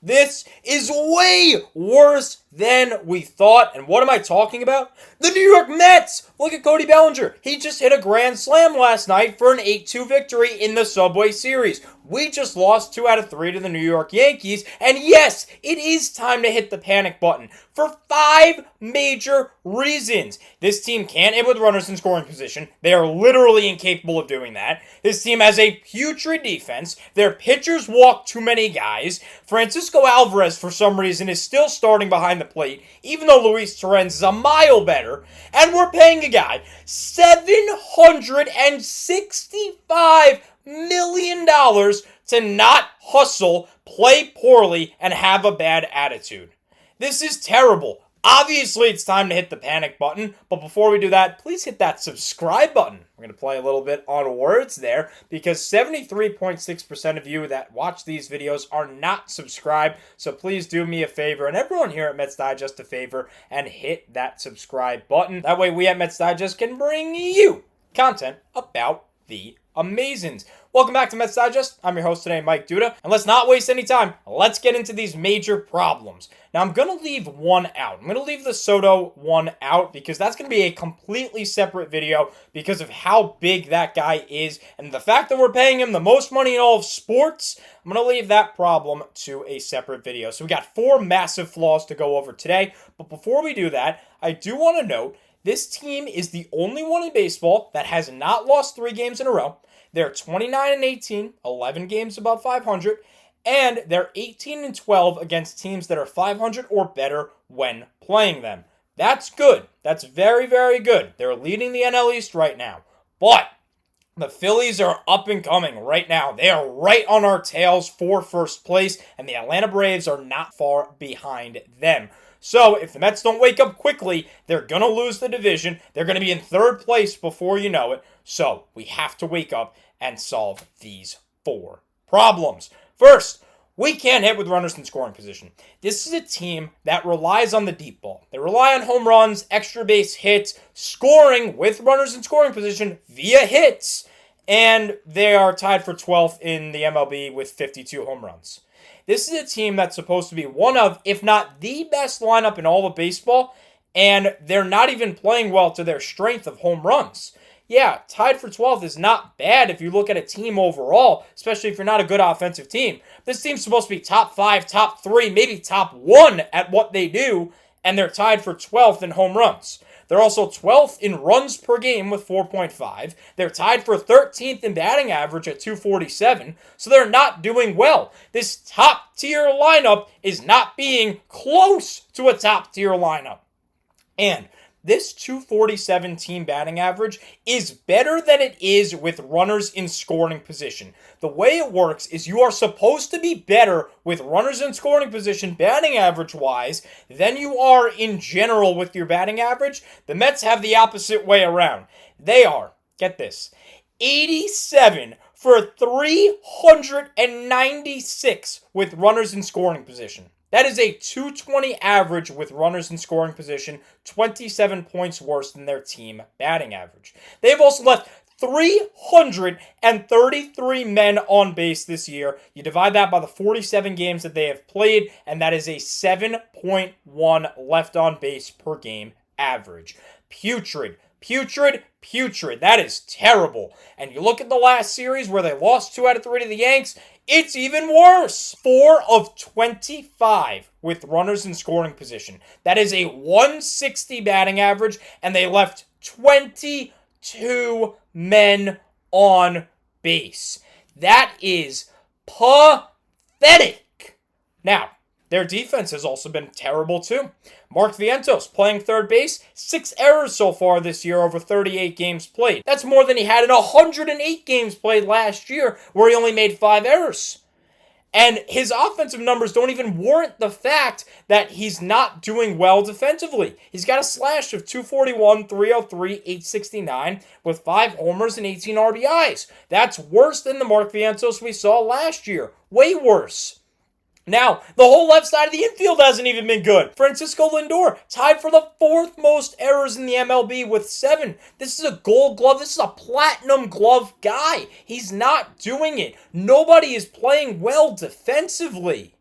This is way worse than we thought. And what am I talking about? The New York Mets! Look at Cody Bellinger. He just hit a grand slam last night for an 8-2 victory in the Subway Series. We just lost 2 out of 3 to the New York Yankees. And yes, it is time to hit the panic button for 5 major reasons. This team can't hit with runners in scoring position. They are literally incapable of doing that. This team has a putrid defense. Their pitchers walk too many guys. Francisco Alvarez, for some reason, is still starting behind the plate, even though Luis Torrens is a mile better. And we're paying a guy $765 million to not hustle, play poorly, and have a bad attitude. This is terrible. Obviously, it's time to hit the panic button, but before we do that, please hit that subscribe button. We're going to play a little bit on words there, because 73.6% of you that watch these videos are not subscribed, so please do me a favor, and everyone here at Mets Digest a favor, and hit that subscribe button. That way we at Mets Digest can bring you content about the Amazins. Welcome back to Mets Digest. I'm your host today, Mike Duda. And let's not waste any time. Let's get into these major problems. Now, I'm going to leave one out. I'm going to leave the Soto one out because that's going to be a completely separate video because of how big that guy is. And the fact that we're paying him the most money in all of sports, I'm going to leave that problem to a separate video. So we got 4 massive flaws to go over today. But before we do that, I do want to note this team is the only one in baseball that has not lost 3 games in a row. They're 29-18, 11 games above 500, and they're 18-12 against teams that are 500 or better when playing them. That's good. That's very, very good. They're leading the NL East right now. But the Phillies are up and coming right now. They are right on our tails for first place, and the Atlanta Braves are not far behind them. So, if the Mets don't wake up quickly, they're going to lose the division. They're going to be in 3rd place before you know it. So, we have to wake up and solve these 4 problems. First, we can't hit with runners in scoring position. This is a team that relies on the deep ball. They rely on home runs, extra base hits, scoring with runners in scoring position via hits, and they are tied for 12th in the MLB with 52 home runs. This is a team that's supposed to be one of, if not the best lineup in all of baseball, and they're not even playing well to their strength of home runs. Yeah, tied for 12th is not bad if you look at a team overall, especially if you're not a good offensive team. This team's supposed to be top 5, top 3, maybe top 1 at what they do, and they're tied for 12th in home runs. They're also 12th in runs per game with 4.5. They're tied for 13th in batting average at 247, so they're not doing well. This top-tier lineup is not being close to a top-tier lineup. And this 247 team batting average is better than it is with runners in scoring position. The way it works is you are supposed to be better with runners in scoring position batting average wise than you are in general with your batting average. The Mets have the opposite way around. They are, get this, 87 for 396 with runners in scoring position. That is a 220 average with runners in scoring position, 27 points worse than their team batting average. They've also left 333 men on base this year. You divide that by the 47 games that they have played, and that is a 7.1 left on base per game average. Putrid. That is terrible. And you look at the last series where they lost 2 out of 3 to the Yanks, it's even worse. 4 of 25 with runners in scoring position. That is a 160 batting average, and they left 22 men on base. That is pathetic. Now, their defense has also been terrible too. Mark Vientos playing third base, 6 errors so far this year over 38 games played. That's more than he had in 108 games played last year, where he only made 5 errors. And his offensive numbers don't even warrant the fact that he's not doing well defensively. He's got a slash of 241, 303, 869 with 5 homers and 18 RBIs. That's worse than the Mark Vientos we saw last year. Way worse. Now, the whole left side of the infield hasn't even been good. Francisco Lindor tied for the 4th most errors in the MLB with 7. This is a gold glove. This is a platinum glove guy. He's not doing it. Nobody is playing well defensively.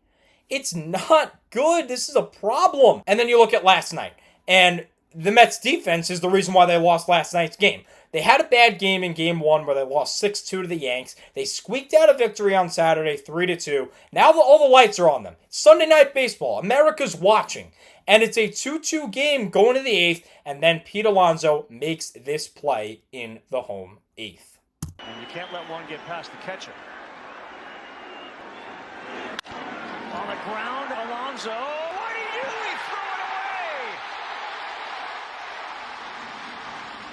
It's not good. This is a problem. And then you look at last night, and the Mets defense is the reason why they lost last night's game. They had a bad game in game one where they lost 6-2 to the Yanks. They squeaked out a victory on Saturday 3-2. Now all the lights are on them. It's Sunday Night Baseball. America's watching. And it's a 2-2 game going to the 8th, and then Pete Alonso makes this play in the home 8th. And you can't let one get past the catcher. On the ground, Alonso. What do you do? He threw it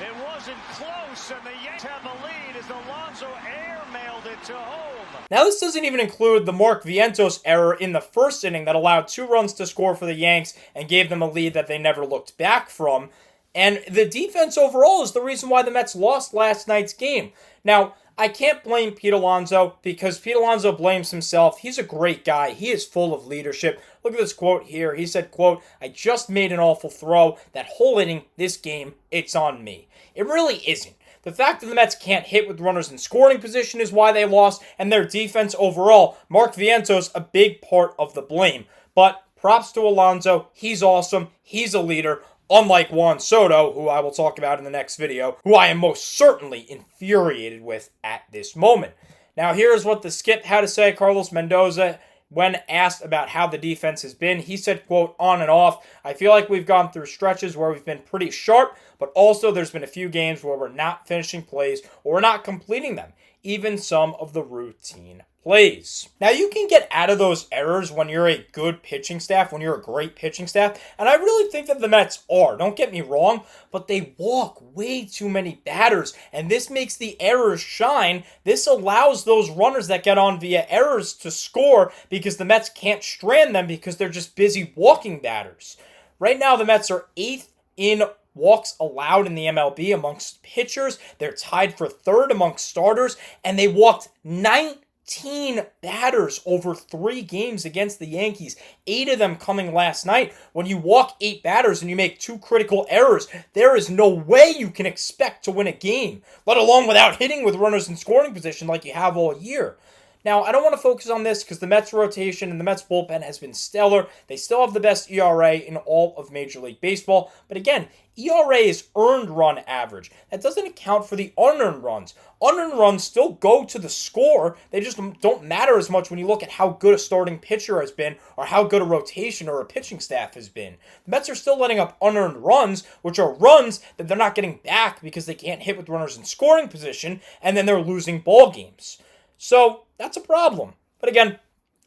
away. It wasn't close, and the Yanks have a lead as Alonso air-mailed it to home. Now, this doesn't even include the Mark Vientos error in the first inning that allowed 2 runs to score for the Yanks and gave them a lead that they never looked back from. And the defense overall is the reason why the Mets lost last night's game. Now, I can't blame Pete Alonso because Pete Alonso blames himself. He's a great guy. He is full of leadership. Look at this quote here. He said, quote, "I just made an awful throw. That whole inning, this game, it's on me." It really isn't. The fact that the Mets can't hit with runners in scoring position is why they lost, and their defense overall, Mark Vientos, a big part of the blame. But props to Alonso. He's awesome. He's a leader. Unlike Juan Soto, who I will talk about in the next video, who I am most certainly infuriated with at this moment. Now, here's what the skip had to say. Carlos Mendoza, when asked about how the defense has been, he said, quote, "On and off. I feel like we've gone through stretches where we've been pretty sharp, but also there's been a few games where we're not finishing plays or we're not completing them, even some of the routine plays." Now, you can get out of those errors when you're a good pitching staff, when you're a great pitching staff, and I really think that the Mets are. Don't get me wrong, but they walk way too many batters, and this makes the errors shine. This allows those runners that get on via errors to score because the Mets can't strand them because they're just busy walking batters. Right now, the Mets are 8th in walks allowed in the MLB amongst pitchers. They're tied for 3rd amongst starters, and they walked 19 batters over 3 games against the Yankees, 8 of them coming last night. When you walk 8 batters and you make 2 critical errors, there is no way you can expect to win a game, let alone without hitting with runners in scoring position like you have all year. Now, I don't want to focus on this because the Mets rotation and the Mets bullpen has been stellar. They still have the best ERA in all of Major League Baseball. But again, ERA is earned run average. That doesn't account for the unearned runs. Unearned runs still go to the score. They just don't matter as much when you look at how good a starting pitcher has been or how good a rotation or a pitching staff has been. The Mets are still letting up unearned runs, which are runs that they're not getting back because they can't hit with runners in scoring position, and then they're losing ball games. So that's a problem. But again,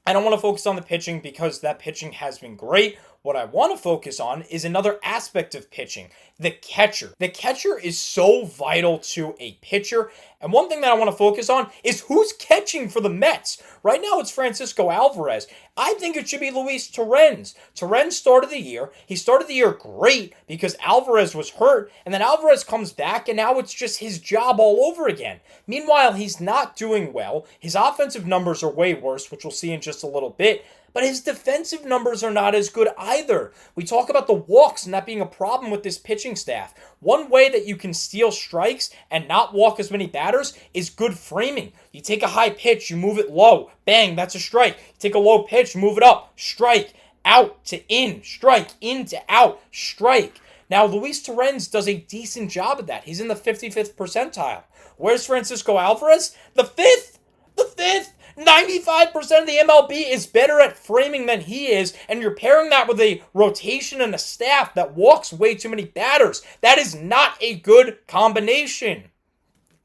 I don't want to focus on the pitching because that pitching has been great. What I want to focus on is another aspect of pitching, the catcher. The catcher is so vital to a pitcher. And one thing that I want to focus on is who's catching for the Mets. Right now, it's Francisco Alvarez. I think it should be Luis Stearns. Stearns started the year. He started the year great because Alvarez was hurt. And then Alvarez comes back, and now it's just his job all over again. Meanwhile, he's not doing well. His offensive numbers are way worse, which we'll see in just a little bit. But his defensive numbers are not as good either. We talk about the walks and that being a problem with this pitching staff. One way that you can steal strikes and not walk as many batters is good framing. You take a high pitch, you move it low, bang, that's a strike. You take a low pitch, move it up, strike, out to in, strike, in to out, strike. Now, Luis Stearns does a decent job of that. He's in the 55th percentile. Where's Francisco Alvarez? The 5th! The 5th! 95% of the MLB is better at framing than he is, and you're pairing that with a rotation and a staff that walks way too many batters. That is not a good combination.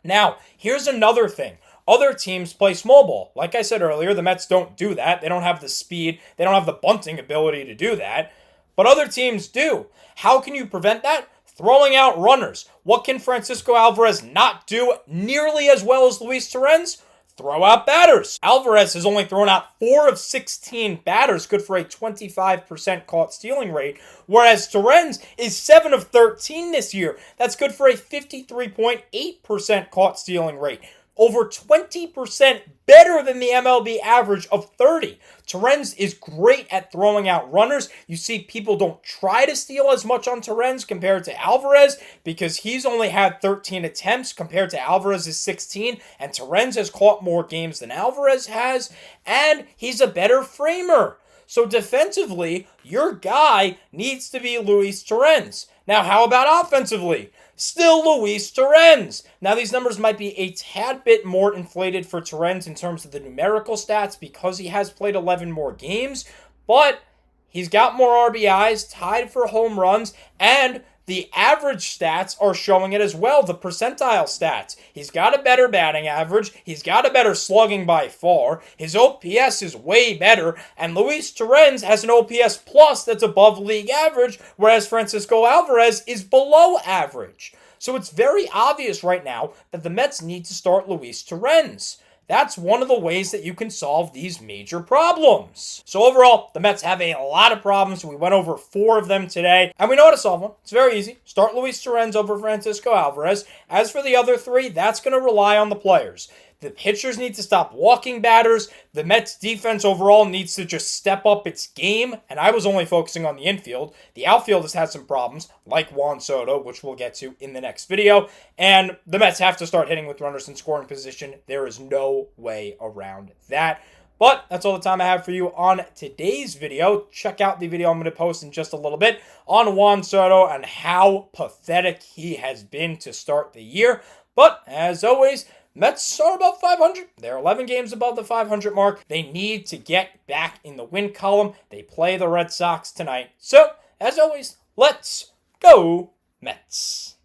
Now, here's another thing. Other teams play small ball. Like I said earlier, the Mets don't do that. They don't have the speed. They don't have the bunting ability to do that. But other teams do. How can you prevent that? Throwing out runners. What can Francisco Alvarez not do nearly as well as Luis Stearns? Throw out batters. Alvarez has only thrown out 4 of 16 batters, good for a 25% caught stealing rate, whereas Stearns is 7 of 13 this year. That's good for a 53.8% caught stealing rate. Over 20% better than the MLB average of 30. Stearns is great at throwing out runners. You see people don't try to steal as much on Stearns compared to Alvarez because he's only had 13 attempts compared to Alvarez's 16, and Stearns has caught more games than Alvarez has, and he's a better framer. So defensively, your guy needs to be Luis Torrens. Now, how about offensively? Still Luis Torrens. Now, these numbers might be a tad bit more inflated for Torrens in terms of the numerical stats because he has played 11 more games, but he's got more RBIs, tied for home runs, and the average stats are showing it as well, the percentile stats. He's got a better batting average. He's got a better slugging by far. His OPS is way better. And Luis Torrens has an OPS plus that's above league average, whereas Francisco Alvarez is below average. So it's very obvious right now that the Mets need to start Luis Torrens. That's one of the ways that you can solve these major problems. So overall, the Mets have a lot of problems. We went over 4 of them today, and we know how to solve them. It's very easy. Start Luis Torrens over Francisco Alvarez. As for the other 3, that's going to rely on the players. The pitchers need to stop walking batters. The Mets defense overall needs to just step up its game. And I was only focusing on the infield. The outfield has had some problems, like Juan Soto, which we'll get to in the next video. And the Mets have to start hitting with runners in scoring position. There is no way around that. But that's all the time I have for you on today's video. Check out the video I'm going to post in just a little bit on Juan Soto and how pathetic he has been to start the year. But as always, Mets are above 500. They're 11 games above the 500 mark. They need to get back in the win column. They play the Red Sox tonight. So, as always, let's go Mets.